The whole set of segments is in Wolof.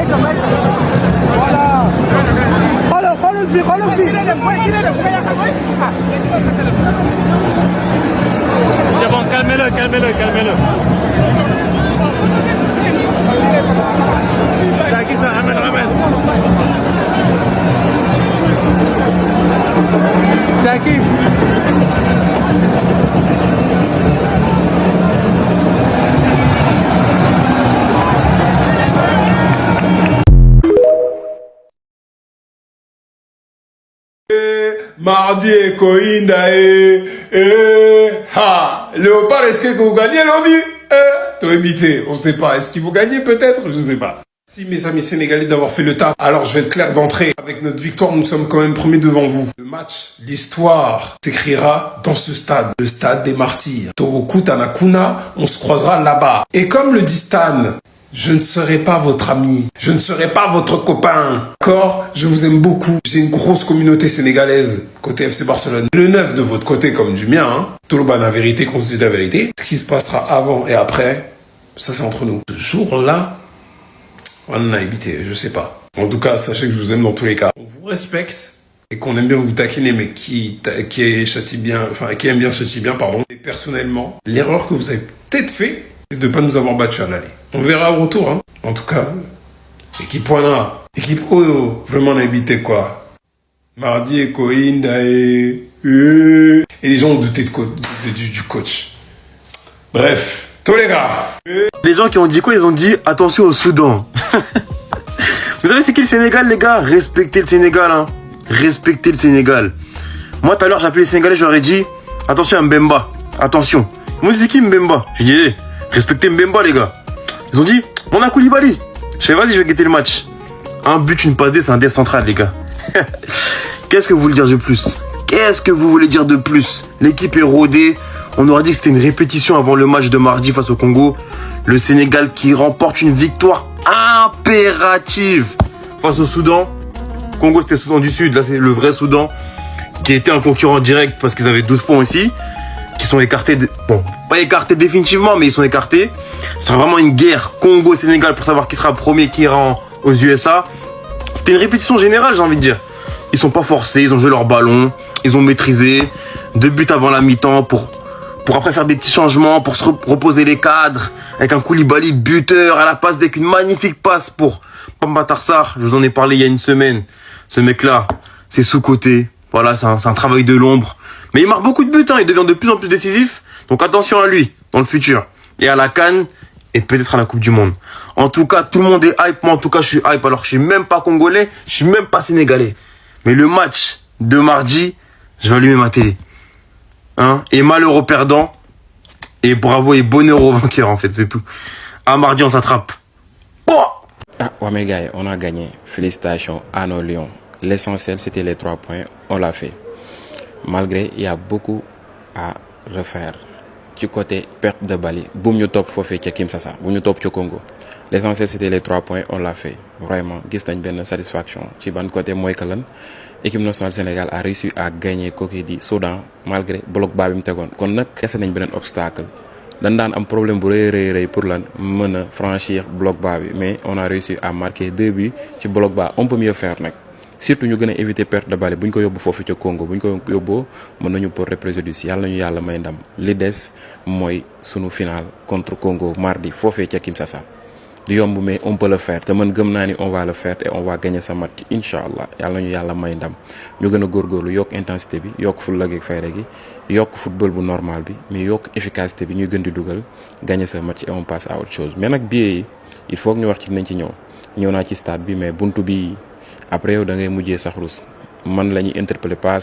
C'est bon, calmez-le, calmez-le, calmez-le. C'est qui ça? Ramène, ramène. C'est à qui? Mardi et Coinda ha, Léopard, est-ce que vous gagnez l'envie? Toi évité, on sait pas. Est-ce qu'ils vont gagner peut-être? Je sais pas. Si mes amis sénégalais d'avoir fait le taf, alors je vais être clair d'entrée. Avec notre victoire, nous sommes quand même premiers devant vous. Le match, l'histoire s'écrira dans ce stade, le stade des martyrs. Toroku Tanakuna, on se croisera là-bas. Et comme le dit Stan, je ne serai pas votre ami, je ne serai pas votre copain. D'accord? Je vous aime beaucoup. J'ai une grosse communauté sénégalaise côté FC Barcelone. Le 9 de votre côté comme du mien. Hein. Tout le ban la vérité, qu'on se dise la vérité. Ce qui se passera avant et après, ça c'est entre nous. Ce jour-là, on a évité, je sais pas. En tout cas, sachez que je vous aime dans tous les cas. On vous respecte et qu'on aime bien vous taquiner, mais qui aime bien châtie bien, pardon. Et personnellement, l'erreur que vous avez peut-être fait, c'est de ne pas nous avoir battus à l'aller. On verra au retour, hein. En tout cas, équipe Wana, équipe Oyo, vraiment on a évité quoi. Mardi et Coinda et les gens ont douté du coach. Bref, tous les gars. Les gens qui ont dit quoi? Ils ont dit attention au Soudan. Vous savez c'est qui le Sénégal, les gars? Respectez le Sénégal, hein. Respectez le Sénégal. Moi tout à l'heure j'ai appelé les Sénégalais, j'aurais dit attention à Mbemba, attention. Ils m'ont dit c'est qui Mbemba? J'ai dit hey, respectez Mbemba les gars. Ils ont dit on a Koulibaly. Je fais vas-y je vais guetter le match. Un but, une passe D, c'est un dev central les gars. Qu'est-ce que vous voulez dire de plus? Qu'est-ce que vous voulez dire de plus? L'équipe est rodée. On aurait dit que c'était une répétition avant le match de mardi face au Congo. Le Sénégal qui remporte une victoire impérative face au Soudan. Congo c'était Soudan du Sud, là c'est le vrai Soudan qui était un concurrent direct parce qu'ils avaient 12 points aussi. Qui sont écartés, bon, pas écartés définitivement, mais ils sont écartés. C'est vraiment une guerre Congo-Sénégal pour savoir qui sera premier, qui ira aux USA. C'était une répétition générale, j'ai envie de dire. Ils sont pas forcés, ils ont joué leur ballon, ils ont maîtrisé. 2 buts avant la mi-temps pour après faire des petits changements, pour se reposer les cadres. Avec un Koulibaly buteur à la passe avec une magnifique passe pour Pamba Tarsar. Je vous en ai parlé il y a une semaine. Ce mec-là, c'est sous-coté. Voilà, c'est un travail de l'ombre. Mais il marque beaucoup de buts, hein. Il devient de plus en plus décisif. Donc attention à lui dans le futur. Et à la CAN et peut-être à la Coupe du Monde. En tout cas, tout le monde est hype. Moi, en tout cas, je suis hype. Alors, je suis même pas congolais, je suis même pas sénégalais. Mais le match de mardi, je vais allumer ma télé. Hein? Et malheureux perdant. Et bravo et bonheur au vainqueur, en fait, c'est tout. À mardi, on s'attrape. Oh Ah, ouais, mes gars, on a gagné. Félicitations à nos Lions. L'essentiel, c'était les 3 points. On l'a fait. Malgré, il y a beaucoup à refaire. Du côté perte de balle, boum ñu top fofé ci Kinshasa, boum ñu top ci Congo. L'essentiel c'était les 3 points, on l'a fait. Vraiment, gis nañ ben satisfaction. Ci ban côté moy que lan équipe nationale Sénégal a réussi à gagner kooku di Soudan malgré bloc bas bi mu tégon. Kon nak kessé nañ benen obstacle. Dañ daan am problème bu reuy pour lan mëna franchir bloc bas bi, mais on a réussi à marquer 2 buts ci bloc bas. On peut mieux faire nak. Surtout ñu gëna éviter perte de balle buñ ko yobbu fofu ci Congo buñ ko yobbo mën nañu pour préjudice yalla ñu yalla may ndam li dess moy sunu final contre Congo mardi fofé ci Kinshasa du yomb mais on peut le faire te man gëm na ni on va le faire et on va gagner sa match inshallah yalla ñu yalla may ndam ñu gëna gorgorlu yok intensité bi yok ful ak fayda gi yok football bu normal bi mais yok efficacité bi ñuy gën di duggal gagner sa match et on passe à autre chose mais nak bié il faut que ñu wax ci nañ ci ñëw na ci stade bi mais buntu bi après yow da ngay mujjé sax rus man lañuy interpeller pas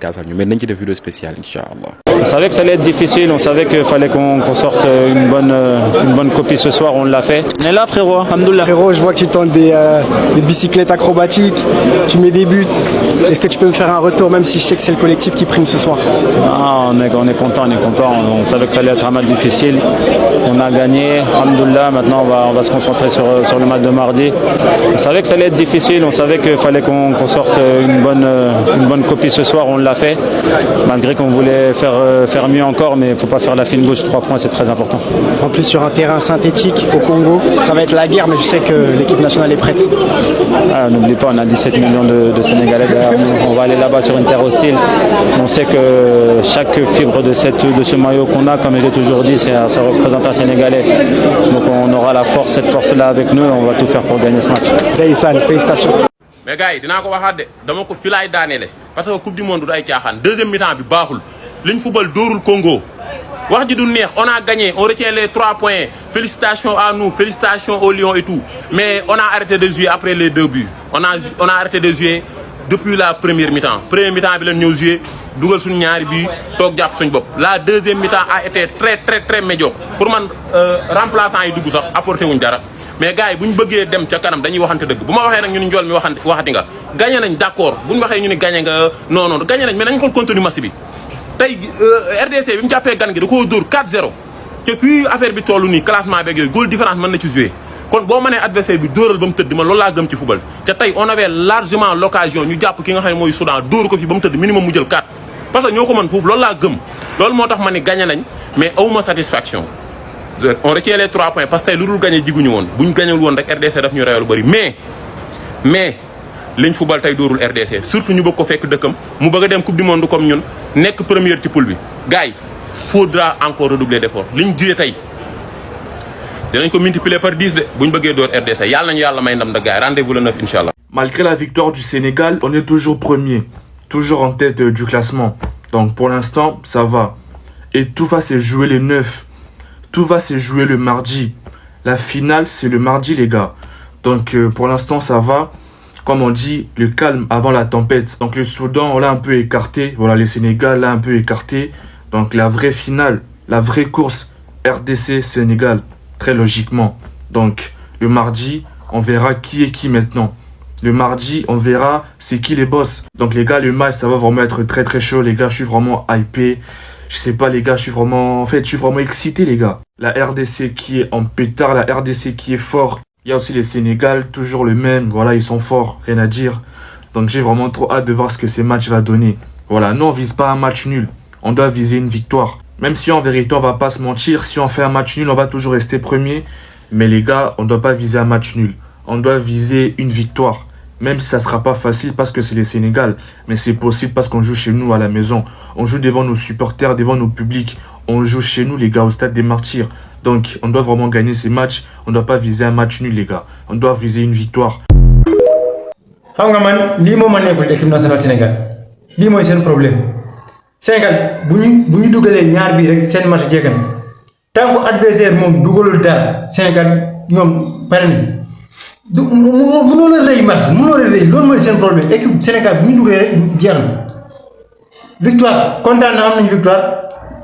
kaasal ñu mais nañ ci def vidéo spéciale inchallah. On savait que ça allait être difficile, on savait qu'il fallait qu'on sorte une bonne copie ce soir, on l'a fait. On est là frérot, alhamdoulilah. Frérot, je vois que tu tentes des bicyclettes acrobatiques, tu mets des buts. Est-ce que tu peux me faire un retour même si je sais que c'est le collectif qui prime ce soir? Ah, on est content, on savait que ça allait être un match difficile. On a gagné, alhamdoulilah, maintenant on va se concentrer sur le match de mardi. On savait que ça allait être difficile, on savait qu'il fallait qu'on sorte une bonne copie ce soir, on l'a fait. Malgré qu'on voulait faire faire mieux encore, mais il ne faut pas faire la fine gauche. 3 points, c'est très important. En plus, sur un terrain synthétique au Congo, ça va être la guerre, mais je sais que l'équipe nationale est prête. Ah, n'oublie pas, on a 17 millions de Sénégalais derrière nous. On va aller là-bas sur une terre hostile. On sait que chaque fibre de ce maillot qu'on a, comme je l'ai toujours dit, ça représente un Sénégalais. Donc on aura cette force-là avec nous et on va tout faire pour gagner ce match. Ndeysaan, félicitations. mais gars yi dinaa ko waxaat de dama ko fi laay daaneele parce que coupe du monde du ay caaxaan deuxième mi-temps bi baaxul liñ football dóorul Congo wax ji du neex on a gagné on retient les 3 points félicitations à nous félicitations aux Lions et tout mais on a arrêté de jouer après les 2 buts on a arrêté de jouer depuis la première mi-temps bi lañ ñëw jouer dugal suñu ñaari bi toog jàpp suñu bopp la deuxième mi-temps a été très médiocre pour man remplaçant yi dugg sax apporté wuñ dara mais gars yi bu ñu bëggee dem ca kanam dañuy waxante dëgg bu ma waxee nag ñu ni njool mi waxati nga gagné nañ d'accord bu ñu waxee ñu ni gagné nga non gagné nañ mais nañ xool contenu match bi tey RDC bi mu jàppee gan gi da koo dóor 4-0 te fii affaire bi toll nii classement beeg yooyu goal différence mën na ci jouer kon boo mënee adversaire bi dóoral ba mu tëdd ma loolu laa gëm ci football te tey on avait largement l'occasion ñu jàpp ki nga xam ne mooy Soudan dóor ko fi ba mu tëdd minimum mu jël 4 parce que ñoo ko mën foofu loolu laa gëm loolu moo tax ma ni gagné nañ mais awuma satisfaction on retient les 3 points parce que tey lu dul gagné jiguñu woon buñ gagnéwul woon rek RDC daf ñu reyal lu bëri mais liñ football tey dóorul RDC surtout ñu bëgg ko fekk dëkkam mu bëgg a dem coupe du monde comme ñun nekk première ci poule bi gars yi faudra encore redoubler d'efforts liñ juyee tey dinañ ko multiplier par 10 de buñ bëggee door RDC yàlla nañu yàlla may ndam de gars rendez-vous le 9 inchallah. Malgré la victoire du Sénégal, on est toujours premier, toujours en tête du classement. Donc pour l'instant, ça va. Et tout va se jouer le 9. Tout va se jouer le mardi. La finale, c'est le mardi, les gars. Donc pour l'instant, ça va. Comme on dit, le calme avant la tempête. Donc le Soudan, on l'a un peu écarté. Voilà, le Sénégal l'a un peu écarté. Donc la vraie finale, la vraie course, RDC-Sénégal, très logiquement. Donc le mardi, on verra qui est qui maintenant. Le mardi, on verra c'est qui les boss. Donc les gars, le match, ça va vraiment être très très chaud. Les gars, je suis vraiment hypé. Je sais pas les gars, je suis vraiment excité les gars. La RDC qui est en pétard, la RDC qui est fort. Il y a aussi les Sénégal, toujours le même. Voilà, ils sont forts, rien à dire. Donc j'ai vraiment trop hâte de voir ce que ces matchs va donner. Voilà, nous on vise pas un match nul. On doit viser une victoire. Même si en vérité on va pas se mentir, si on fait un match nul, on va toujours rester premier. Mais les gars, on doit pas viser un match nul. On doit viser une victoire. Même si ça sera pas facile parce que c'est le Sénégal. Mais c'est possible parce qu'on joue chez nous à la maison. On joue devant nos supporters, devant nos publics. On joue chez nous les gars au stade des Martyrs. Donc on doit vraiment gagner ces matchs. On doit pas viser un match nul les gars. On doit viser une victoire. xam nga man lii moo ma nekkul équipe nationale Sénégal lii mooy seen problème Sénégal bu ñu dugalee ñaar bii rek seen match jekk na tant que adversaire moom dugalul dara Sénégal ñoom pare nañ du mënoo la rëy match mënoo la rëy loolu mooy seen problème équipe Sénégal bu ñu dugalee rek jeex na victoire kontaan na am nañ victoire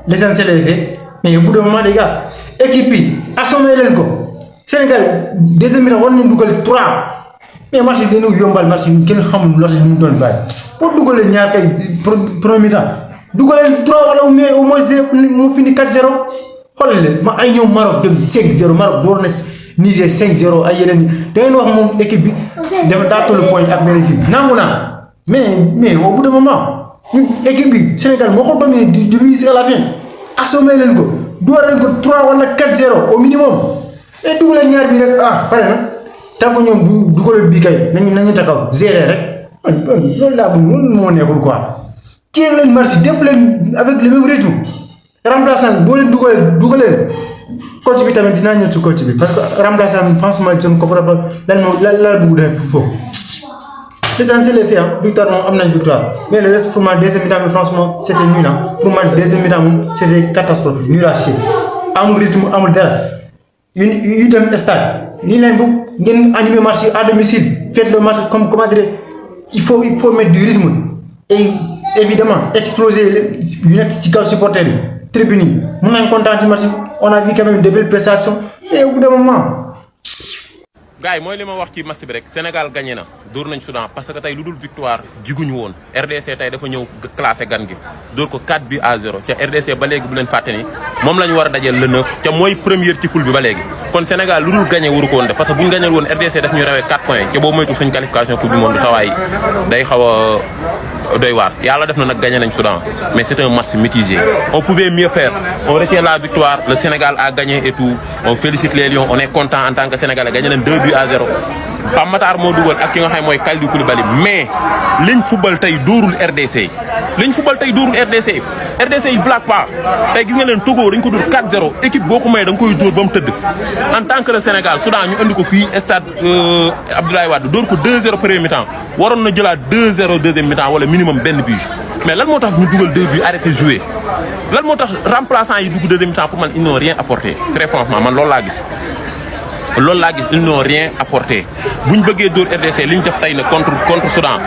l'essentiel est fait mais au bout d'un moment les gars équipe yi assommé leen ko Sénégal deuxième mi-temps war nañ dugal 3 mais match yi dañu yombal match yi kenn xamul loolu mu doon bàyyi pour dugalee ñaar kay premier mi-temps dugalee 3 wala au moins mu fini 4-0 xoolal leen ma ay ñëw Maroc dem 5-0 Maroc door na Niger 5-0 ay yeneen yi da ngeen wax moom équipe bi dafa daa tollu point ak bénéfice nangu naa mais au bout d'un moment ñun équipe bi Sénégal moo ko dominé du début jusqu'à la fin assommé leen ko door leen ko 3 wala 4-0 au minimum et dugalee ñaar bi rek pare na. tant que ñoom bu dugalee bii kay nañu taxaw gérer rek loolu laa bëgg loolu moo nekkul quoi kii leen marché def leen avec le même rythme remplaçant boo leen dugalee coach bi tamit dinaa ñëw ci coach bi parce que remplaçant franchement je ne comprends pas lan bëgg def foofu l'essentiel est fait victoire moom am nañ victoire mais le reste pour moi deuxième mi-temps bi franchement c'était nul pour moi deuxième mi-temps moom c'était catastrophique nul à chier amul rythme amul dara yu dem stade nii leen bëgg ngeen animer match à domicile faites le match comme comment dire il faut mettre du rythme et évidemment exploser yu nekk ci kaw supporter yi tribune yi mun nañ kontaan ci match on a vu quand même de belles prestations et au bout d'un moment. gars yi mooy li ma wax ci match bi rek Sénégal gagné na dóor nañ Soudan parce que tey lu dul victoire jiguñu woon RDC tey dafa ñëw classé gan gi dóor ko 4-0 ca RDC ba léegi bu leen fàtte ni moom la ñu war a dajeel le 9 ca mooy première ci poule bi ba léegi kon Sénégal lu dul gagné waru ko woon def parce que bu ñu gagné woon RDC daf ñu rawee 4 points ca boobu moytu suñ qualification coupe du monde sa waay day xaw a doy waar yàlla def na nag gagné nañ Soudan mais c'est un match mitigé on pouvait mieux faire on retient la victoire le Sénégal a gagné et tout on félicite les Lions on est content en tant que Sénégalais gagné nañ 2 buts à 0 Pape Matar moo dugal ak ki nga xam mooy Kalidou Koulibaly mais liñ football tey dóorul RDC liñ football tey dóorul RDC yi blague pas tey gis nga leen Togo dañ ko dóor 4-0 équipe boo ko mayee da nga koy dóor ba mu tëdd en tant que le Sénégal Soudan ñu andi ko fii stade Abdoulaye Wade dóor ko 2-0 premier mi-temps waroon na jëlaat 2-0 deuxième mi-temps wala minimum benn but mais lan moo tax ñu dugal 2 buts arrêté jouer lan moo tax remplaçant yi dugg deuxième mi-temps pour man ils n'ont rien apporté très franchement man loolu laa gis ils n'ont rien apporté buñ bëggee dóor RDC li ñu def tey ne contre Soudan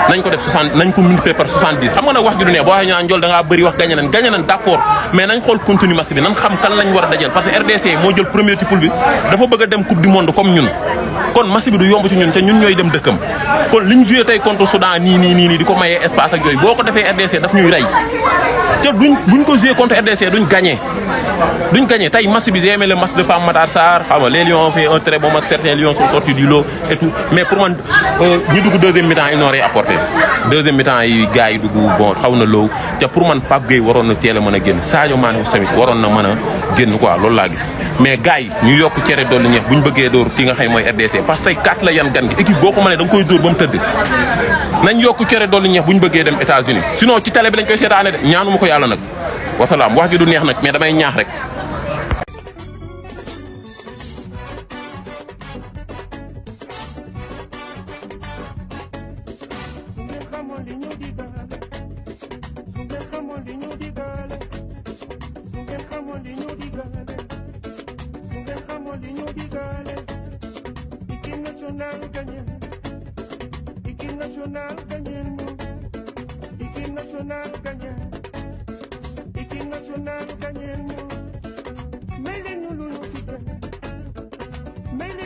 nañ ko def 60 nañ ko multiplier par 70 xam nga nag wax ju du ne boo waxee ñaan Ndiol da ngaa bëri wax gagné nañ d'accord mais nañ xool contenu match bi nañ xam kan lañ war a dajal parce que RDC moo jël premier ci poule bi dafa bëgg a dem coupe du monde comme ñun kon match bi du yomb ci ñun te ñun ñooy dem dëkkam kon li ñu joué tey contre Soudan nii di ko mayee espace ak yooyu boo ko defee RDC daf ñuy rey te buñ ko joué contre RDC duñ gagné tey match bi j'ai aimé le match de Pape Matar Sarr xam nga les Lions ont fait un très bon match certains Lions sont sortis du lot et tout mais pour man ñu dugg deuxième mi-temps ils n'ont rien apporté deuxième mi-temps yi gars yi dugg bon xaw na low te pour man Pape Gueye waroon na teel a mën a génn Sadio Mané tamit waroon na mën a génn quoi loolu laa gis mais gars yi ñu yokk cere dolli ñeex bu ñu bëggee dóor ki nga xam mooy RDC parce que tey 4 la yan gan gi équipe boo ko mënee da nga koy dóor ba mu tëdd nañ yokk cere dolli ñeex bu ñu bëggee dem États-Unis sinon ci télé bi lañ koy seetaane de ñaanuma ko yàlla nag wasalaam wax ji du neex nag mais damay ñaax rek Made